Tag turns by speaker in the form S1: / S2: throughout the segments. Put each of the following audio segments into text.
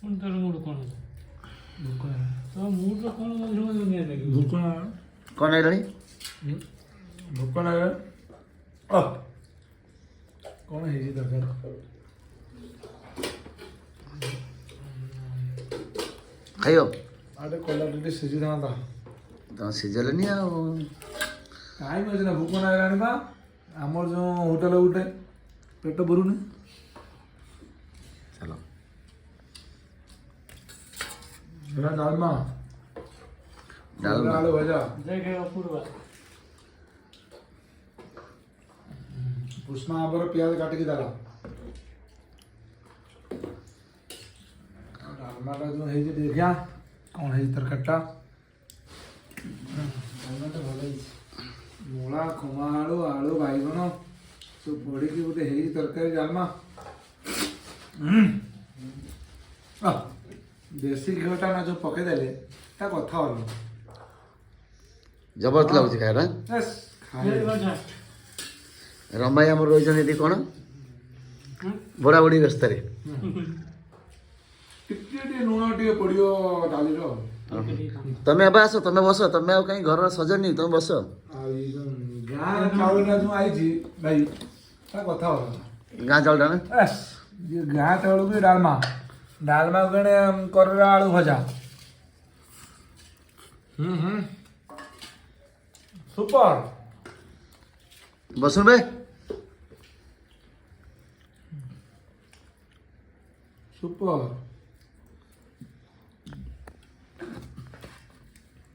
S1: ତାର ମୁଡ଼ କ'ଣ ତ ମୁଡ଼ କ'ଣ ମଝିରେ ମଝିରେ ନିଆଁ ଲାଗିବ
S2: ଭୋକ
S3: କ'ଣ ହେଇଲାଣି?
S2: ଭୋକ ଲାଗେ କ'ଣ ହେଇଛି ତରକାରୀ
S3: ଖାଇବ?
S2: ଆରେ କଲା ଟିକେ ସିଝିଥାନ୍ତା
S3: ତମେ ସିଝିଲେନି ଆଉ।
S2: ଟାଇମ୍ ଅଛି ନା ଭୋକ ଲାଗିଲାଣି ବା ଆମର ଯେଉଁ ହୋଟେଲ ଗୋଟେ ପେଟ ଭରୁନି
S3: ଚାଲ
S2: ସେଟା ଡାଲମା
S3: ଡାଲମା
S2: ଆଳୁ ଭଜା
S1: ଦେଖେ ଅପୂର୍ବା
S2: ଉଷ୍ମା ଆବର ପିଆଜ କାଟିକି ଦେଲା ଡାଲମାଟା ଯେଉଁ ହେଇଛି ଦେଖିଆ କ'ଣ ହେଇଛି ତରକାରୀଟା ଡାଲମାଟା ଭଲ ହେଇଛି ମୂଳା ଖମା ଆଳୁ ଆଳୁ ବାଇଗଣ ସବୁ ପଡ଼ିକି ଗୋଟେ ହେଇଛି ତରକାରୀ ଡାଲମା ଦେଶୀ ଘିଅଟା ନା ଯେଉଁ ପକେଇଦେଲେ ତା କଥା ଭଲ
S3: ଜବରଦସ୍ତ ଲାଗୁଛି ଖାଇବା। ରମାଇ ଆମର ରହିଛନ୍ତି ଏଠି କ'ଣ ବଢ଼ା ବଢ଼ି ବ୍ୟସ୍ତରେ।
S2: ଟିକେ ଟିକେ ଲୁଣ ଟିକେ ପଡ଼ିବ ଡାଲିର
S3: ତମେ ଏବେ ଆସ, ତମେ ବସ, ତମେ ଆଉ କାହିଁ ଘର ସଜନି, ତମେ ବସ।
S2: ଆଉ ଏଇ ଯେଉଁ ଗାଁ ଚାଉଳଟା ଯେଉଁ ଆଇଛି ଭାଇ ତା କଥା ଭଲ
S3: ଗାଁ ଚାଉଳଟା ନା
S2: ଗାଁ ଚାଉଳକୁ ଡାଲମା ଡାଲମା କଣେ କଲରା ଆଳୁ ଭଜା ସୁପର
S3: ବସୁନ ବେ
S2: ସୁପର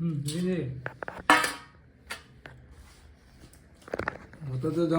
S1: ହୁଁ
S2: ମୋତେ ତ